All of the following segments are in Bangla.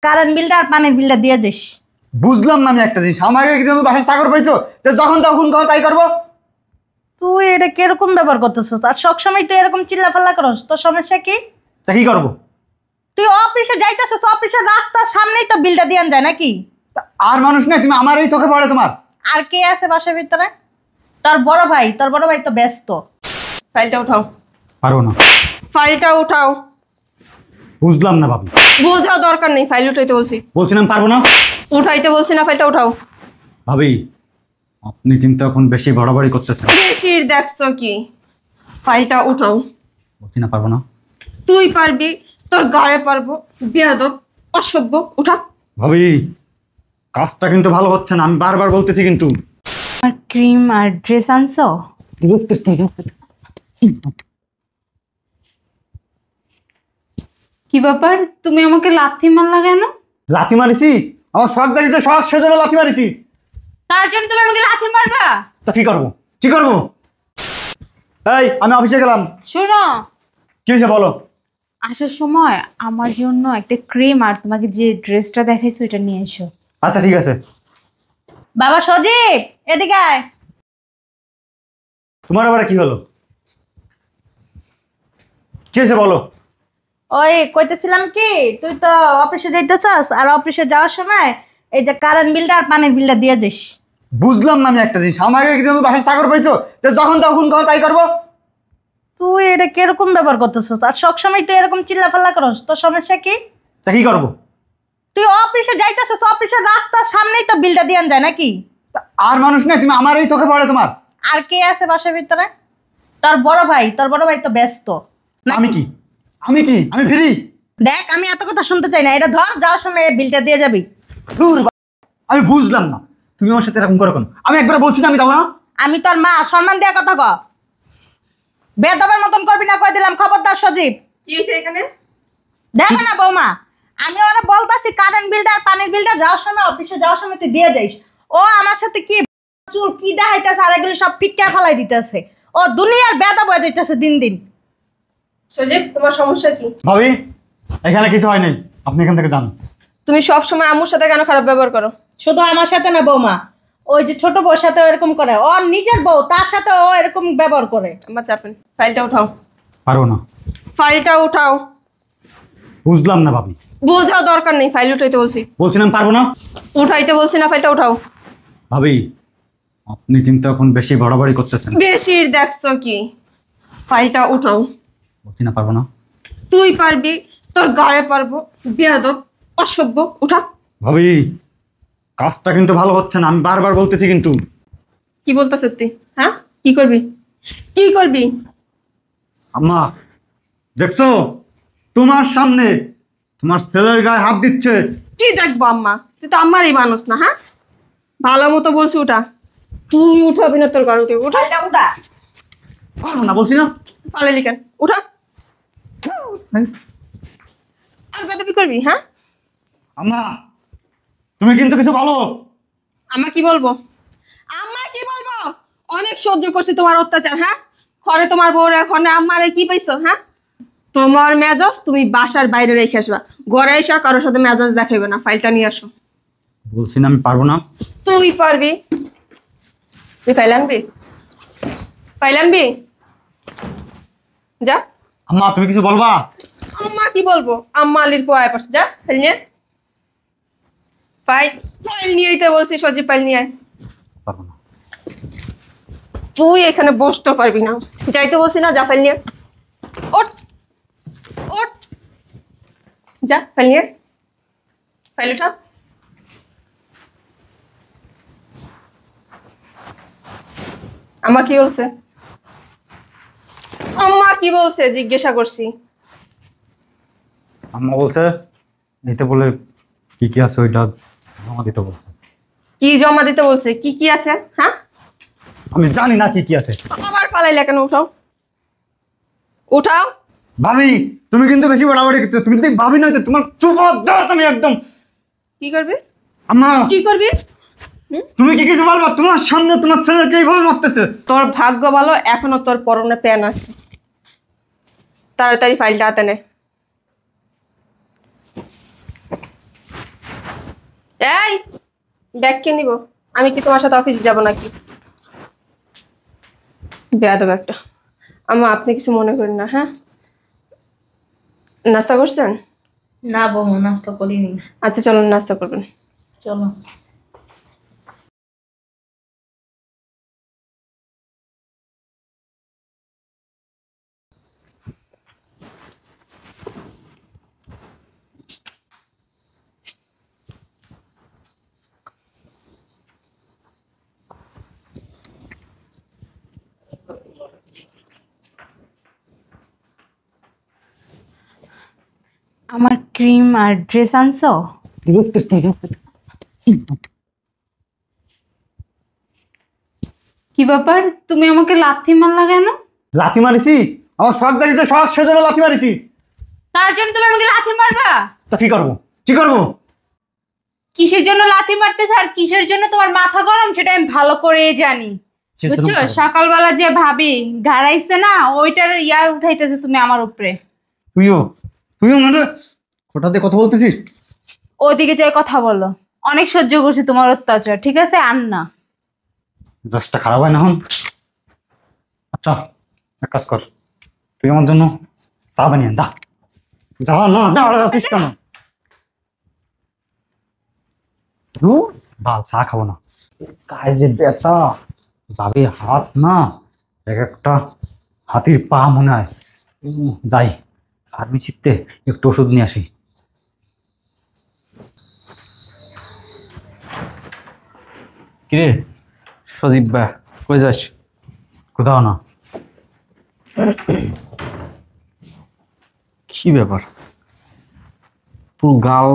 কারেন্ট বিলটা আর পানির বিলটা দিয়ে যাস। বুঝলাম না আমি একটা জিনিস, আমাকে কি তুমি বাসায় চাকর পাইছো তো যখন তখন কও তাই করবো? তুই এটা কিরকম ব্যবহার করতেছিস? আর সবসময় তুই এরকম চিল্লাফাল্লা করস, তোর সমস্যা কি? তা কি করবো? তুই অফিসে যাইতেছিস, অফিসের রাস্তার সামনেই তো বিলটা দিয়ে যায় নাকি? আর মানুষ নেই, তুমি আমার এই চোখে পড়ে তোমার? আর কে আছে বাসার ভিতরে? তোর বড় ভাই তো ব্যস্ত। ফাইলটা উঠাও। পারবো না। ফাইলটা উঠাও। বুঝলাম না ভাবি। বোঝাও দরকার নেই, ফাইল উঠাইতে বলছি। বলছিলাম পারবো না। উঠাইতে বলছি না, ফাইলটা উঠাও। ভাবি আপনি কিন্তু এখন বেশি বাড়াবাড়ি করতেছেন। বেশির দেখছো কি? ফাইলটা উঠাও। বলছি না পারবো না। তুই পারবি, তোর গায়ে পারবো। বেয়াদব, অসভ্য। উঠা। ভাবি কাজটা কিন্তু ভালো হচ্ছে না, আমি বারবার বলতেছি কিন্তু। আর ক্রিম আর ড্রেস আনছো? কি ব্যাপার, তুমি আমাকে লাথি মারলা কেন? লাথি মারিছি? আমার শখ জাগিতে শখ, সেজন্য লাথি মারিছি। তার জন্য তুমি আমাকে লাথি মারবা? তা কি করবো, কি করবো? এই আমি অফিসে গেলাম। শোনো, কি হয়েছে বলো। আসার সময় আমার জন্য একটা ক্রিম আর তোমাকে যে ড্রেসটা দেখাইছো এটা নিয়ে এসো। আচ্ছা ঠিক আছে। বাবা সজীব, এদিকে আয়। তোমার আবার কি হলো? কি হয়েছে বলো। ওই কইতেছিলাম কি, তুই তো অফিসে যাইতেছস, আর অফিসে যাওয়ার সময় এই যে কারেন্ট বিলটা আর পানির বিলটা দিয়ে যাস। বুঝলাম না আমি একটা জিনিস, আমাকে কি তুমি বাসায় চাকর পাইছো তো যখন তখন কও তাই করবো? তুই এটা কিরকম ব্যবহার করতেছিস? আর সবসময় তুই এরকম চিল্লাফাল্লা করস, তোর সমস্যা কি? তা কি করবো? তুই অফিসে যাইতেছিস, অফিসের রাস্তার সামনেই তো বিলটা দিয়ে যায় নাকি? আর মানুষ নেই, তুমি আমার এই চোখে পড়ে তোমার? আর কে আছে বাসার ভিতরে? তোর বড় ভাই তো ব্যস্ত। আমি কি আমি ফ্রি। দেখ, আমি এত কথা শুনতে চাই না, এটা ধর, যাওয়ার সময় এই বিলটা দিয়ে যাবি। আমি বুঝলাম না তুমি আমার সাথে এরকম করো কেন? আমি একবার বলছি না আমি যাবো না। আমি তোর মা, সম্মান দেওয়া কথা ক। বেদবের মতন করবি না, কই দিলাম। খবরদার সজীব। কি হয়েছে এখানে? দেখো না বৌমা, আমি ওরা বলতাছি কারেন্ট বিলটা আর পানির বিলটা যাওয়ার সময়, অফিসে যাওয়ার সময় তুই দিয়ে যাইস। ও আমার সাথে কি চুল কি দেখাইতেছে, আর এগুলো সব ফিক্কা ফেলাই দিতেছে। ও দুনিয়ার বেদব হয়ে যাইতেছে দিন দিন। সজীব, তোমার সমস্যা কি? ভাবি এখানে কিছু হয় নাই, আপনি এখান থেকে যান। তুমি সব সময় আম্মুর সাথে কেন খারাপ ব্যবহার করো? শুধু আমার সাথে না বৌমা, ওই যে ছোট বউর সাথে এরকম করে, ওর নিজের বউ তার সাথে ও এরকম ব্যবহার করে। আমার চাপেন। ফাইলটা উঠাও। পারবো না। ফাইলটা উঠাও। বুঝলাম না ভাবি। বোঝাও দরকার নেই, ফাইল উঠাইতে বলছি। বলছিলাম পারবো না। উঠাইতে বলছি না, ফাইলটা উঠাও। ভাবি আপনি কিন্তু এখন বেশি বাড়াবাড়ি করতেছেন। বেশির দেখছো কি? ফাইলটা উঠাও। বলছি না পারবো না। তুই পারবি, তোর গায়ে পারবো। বেয়াদব, অসভ্য। উঠা। ভাবি কাজটা কিন্তু ভালো হচ্ছে না, আমি বারবার বলতেছি কিন্তু। কি বলতেছ তুই? হ্যাঁ, কি করবি? কি করবি? আম্মা দেখছো তোমার সামনে তোমার ছেলের গায়ে হাত দিচ্ছে। কি দেখবো আম্মা? তুই তো আমারই মানুষ না। হ্যাঁ, ভালো মতো বলছি উঠা। তুই উঠাবি না, তোর ঘর উঠে। উঠা। ফাইলটা উঠা। পারবো না বলছি না। পালে লিখেন। উঠা। আর বেদবি করবি? হ্যাঁ, আম্মা তুমি কিন্তু কিছু বলো। আম্মা কি বলবো? আম্মা কি বলবো? অনেক সহ্য করছি তোমার অত্যাচার। হ্যাঁ, ঘরে তোমার বউর এখন আম্মারে কি পাইছো? হ্যাঁ, তোমার মেজাজ তুমি বাসার বাইরে রেখে আসবা, ঘরে এসে কারোর সাথে মেজাজ দেখাইবে না। ফাইলটা নিয়ে আসো। বলছি না আমি পারবো না। তুই পারবি। তুই ফাইল আনবি? ফাইল আনবি? যা। আম্মা তুমি কিছু বলবা? আম্মা কি বলবো? আম্মা আলির পোয়ায় পাশে। যা, ফাইল নিয়ে। ফাইল নিয়ে আইতে বলছি সজীব, ফাইল নিয়ে আয়। পারবো না। তুই এখানে বসতে পারবি না। যাইতে বলছি না, যা ফাইল নিয়ে। ওঠ ওঠ, যা ফাইল নিয়ে। ফাইল উঠা। আম্মা কি বলছে? আম্মা কি বলছে জিজ্ঞাসা করছি। আম্মা বলছে নিতে বলে কি কি আছে ওইটা জমা দিতে বলছে। কি জমা দিতে বলছে? কি কি আছে? হ্যাঁ, আমি জানি না কি কি আছে। আবার পালাইলে কেন? উঠাও, উঠাও। ভাবি তুমি কিন্তু বেশি বাড়াবাড়ি করছো। তুমি যদি ভাবি নয় তো তোমার চুপ দাও। তুমি একদম কি করবি? আম্মা কি করবি? তুমি কি কিছু বলবা? তোমার সামনে তোমার ছেলেকে এইভাবে মারতেছে। তোর ভাগ্য ভালো, এখনো তোর পরনে প্যান আছে। তাড়াতাড়ি ফাইলটা হাতে নে। ব্যাগ কে নিব? আমি কি তোমার সাথে অফিসে যাব নাকি? বেয়াদব একটা। আম্মা আপনি কিছু মনে করেন না, হ্যাঁ? নাস্তা করছেন? না বৌমা, নাস্তা করিনি। আচ্ছা চলুন নাস্তা করবেন। চলো। আমার ক্রিম আর ড্রেস আনছো? কি ব্যাপার, তুমি আমাকে লাথি মারলা কেন? লাথি মারিছি? আমার শখ দেখেছে, শখ সেজন্য লাথি মারিছি। তার জন্য তুমি আমাকে লাথি মারবা? তো কি করবো, কি করবো? কিসের জন্য লাথি মারতেছ আর কিসের জন্য তোমার মাথা গরম সেটা আমি ভালো করে জানি। বুঝছো, সকালবেলা যে ভাবি গাড়াইছে না, ওইটার ইয়া উঠাইতেছে তুমি আমার উপরে। তুইও তুইও মানে হঠাৎ কথা বলতেছিস? ওদিকে যে কথা বলো, অনেক সহ্য করছি তোমার অত্যাচার, ঠিক আছে আর না। জাস্টটা খারাপ হয় না এখন। আচ্ছা এক কাজ কর, তুই আমার জন্য চা বানিয়ে আন, যা যা। না না যাচ্ছিস কেন? বাল চা খাবো না, গায়ে যে ব্যথা, ভাবি হাত না এক একটা হাতির পা মনে হয়। যাই ফার্মেসিতে একটু ওষুধ নিয়ে আসি। কিরে সজীব বা কই যাস? কোথাও না। কি ব্যাপার, তোর গাল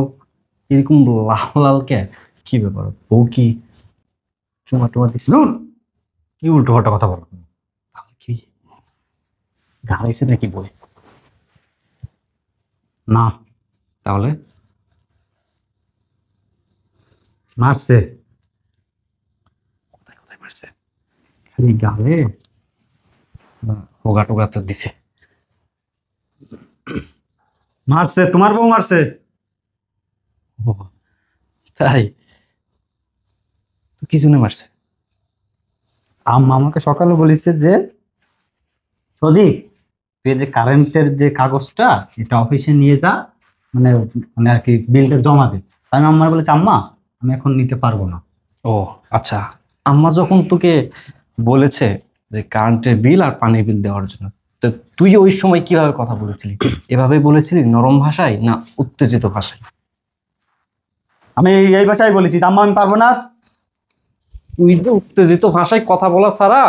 এরকম লাল লাল কে? কি ব্যাপার, বউ কি চুমা টুমা দিস? কি উল্টো পাল্টা কথা বলো? কি গাড়াইছে নাকি বলে? না, তাহলে মারছে। কোথায় কোথায় মারছে? খালি গালে না হোগা টোগা তো দিছে? মারছে, তোমার বউ মারছে। ও, তাই? তো কি জন্য মারছে? আম্মা আমাকে সকালে বলেছে যে সজীব তুই যে কারেন্টের যে কাগজটা এটা অফিসে নিয়ে যা, মানে মানে আর কি বিলটা জমা দে। তাই আমি আম্মার বলেছি আম্মা আমি এখন নিতে পারবো না। ও আচ্ছা, আম্মা যখন তোকে বলেছে যে কারেন্টের বিল আর পানির বিল দেওয়ার জন্য, তো তুই ওই সময় কিভাবে কথা বলেছিলি? এভাবে বলেছিলি নরম ভাষায় না উত্তেজিত ভাষায়? আমি এই ভাষায় বলেছি আম্মা আমি পারবো না। তুই যে উত্তেজিত ভাষায় কথা বলা ছাড়া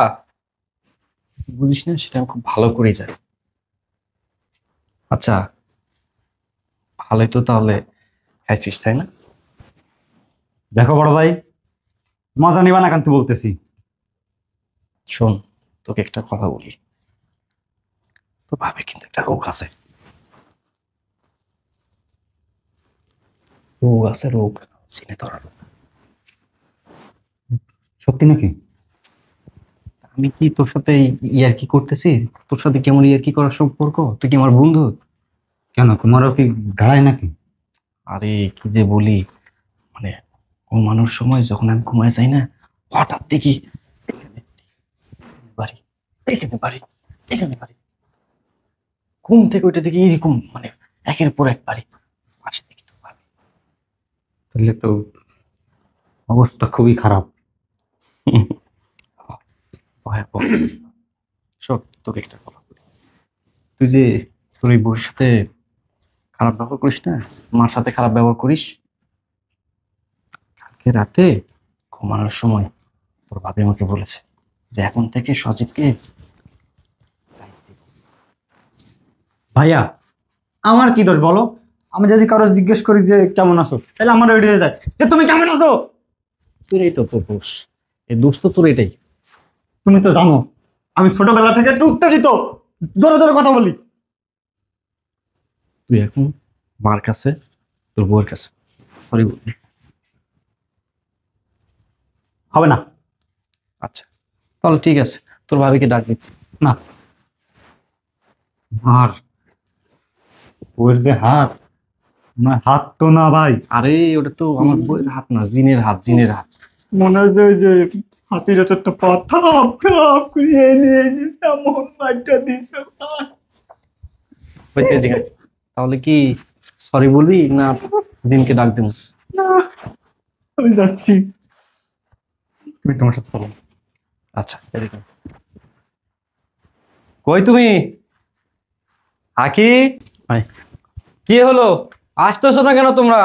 বুঝিস না, সেটা আমি খুব ভালো করে জানি। আচ্ছা ভালোই তো তাহলে খাইছিস, তাই না? দেখো বড় ভাই, মজা নিবা না কান্তি বলতেছি। শোন, তোকে একটা কথা বলি, তো ভাবে কিন্তু একটা রোগ আছে। রোগ আছে, রোগ চিনে ধরা রোগ। সত্যি নাকি? আমি কি তোর সাথে ইয়ার্কি করতেছি? তোর সাথে কেমন ইয়ার্কি করার সম্পর্ক? তুই কি আমার বন্ধু? কেন তোমারও কি গাড়ায় নাকি? আরে কি যে বলি, মানে ঘুমানোর সময় যখন আমি ঘুমায় যাই না, হঠাৎ দেখি এখানে বাড়ি, এখানে বাড়ি, এখানে বাড়ি, ঘুম থেকে ওইটা দেখি এরকম, মানে একের পর এক বাড়ি। পাশে দেখি তো ভাবি, তাহলে তো অবস্থা খুবই খারাপ। ভয়াবহ অবস্থা। শোন, তোকে একটা কথা বলি, তুই যে তোর এই বউর সাথে খারাপ ব্যবহার করিস না, মার সাথে খারাপ ব্যবহার করিস, কালকে রাতে ঘুমানোর সময় তোর ভাবি আমাকে বলেছে যে এখন থেকে সজীবকে ভাইয়া আমার কি দোষ বলো? আমি যদি কারো জিজ্ঞেস করি যে কেমন আছো, তাহলে আমার রেডি হয়ে যায় যে তুমি কেমন আছো। তোর এই তো তোর দোষ, এই দোষ তো তোর এটাই। তুমি তো জানো আমি ছোটবেলা থেকে একটু উত্তেজিত, জোরে জোরে কথা বলি। তুই এখন মার কাছে, তোর বউয়ের কাছে সরি বলবি? হবে না। আচ্ছা তাহলে ঠিক আছে, তোর ভাবিকে ডাক দিচ্ছি। না, আর ওর যে হাত না হাত তো না ভাই, আরে ওটা তো আমার বউয়ের হাত না, জিনের হাত, জিনের হাত। মনে হয় যে হাতির একটা পা থাপ থাপ করে নিয়ে এমন মাইটা দিছে। হয়েছে এদিকে। তাহলে কি সরি বলবি না জিনকে ডাক দেবো? না, আমি যাচ্ছি, তুমি তোমার সাথে চলো। আচ্ছা এদিকে। কই তুমি? আকি, কি হলো, আসতেছো না কেন তোমরা?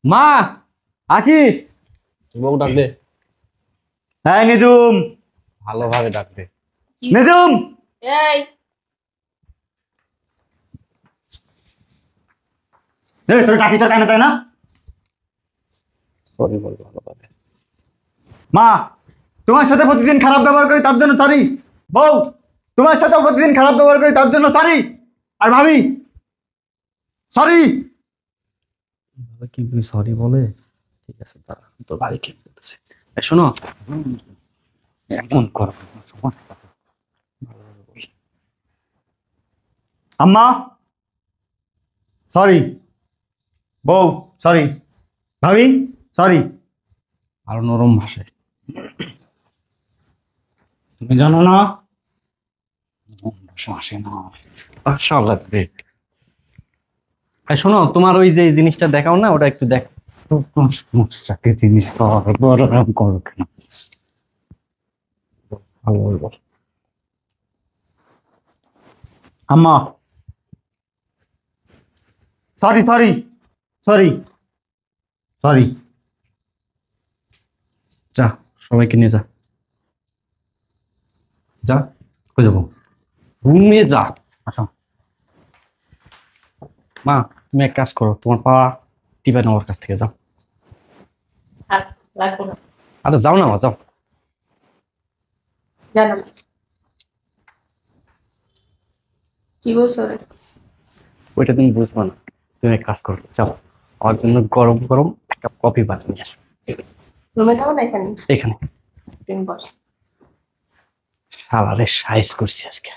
মা, আকি, বউ ডাক দে, হ্যাঁ নিজুম, ভালোভাবে ডাক দে। নিজুম। এই এই তোর ডাকি তোর কানে তাই না? সরি বল ভালোভাবে। মা, তোমার সাথে প্রতিদিন খারাপ ব্যবহার করি তার জন্য সরি। বউ, তোমার সাথে প্রতিদিন খারাপ ব্যবহার করি তার জন্য সরি। আর ভাবি সরি। কি সরি বলে? ঠিক আছে দাঁড়া, তোর বাড়ি কি বলতেছে। শোনো, এমন করো না, সমস্যা। আম্মা সরি, বউ সরি, ভাবি সরি। আরো নরম ভাষায়। তুমি জানো না আসে না, ভাষা লাগবে। শোনো, তোমার ওই যে জিনিসটা দেখাও না, ওটা একটু দেখ। সমস্যাকে জিনিস বড় করো কেন? ভালো বলবো। আম্মা সরি সরি সরি সরি। যা, সবাইকে নিয়ে যা, যা। কই যাবো? রুমে যা। আসো। মা, তুমি এক কাজ করো, তোমার পা টিপে নেওয়ার কাছ থেকে যাও। লাগবো না, আরে যাও না মা, যাও। জানো কি বলছো? ওইটা তুমি বুঝবো না, তুমি এক কাজ করো, যাও আমার জন্য গরম গরম এক কাপ কফি বানিয়ে নিয়ে আসো। রুমে যাবো না, এখানে এখানে তুমি বস। শালারে সাইজ করছি আজকে।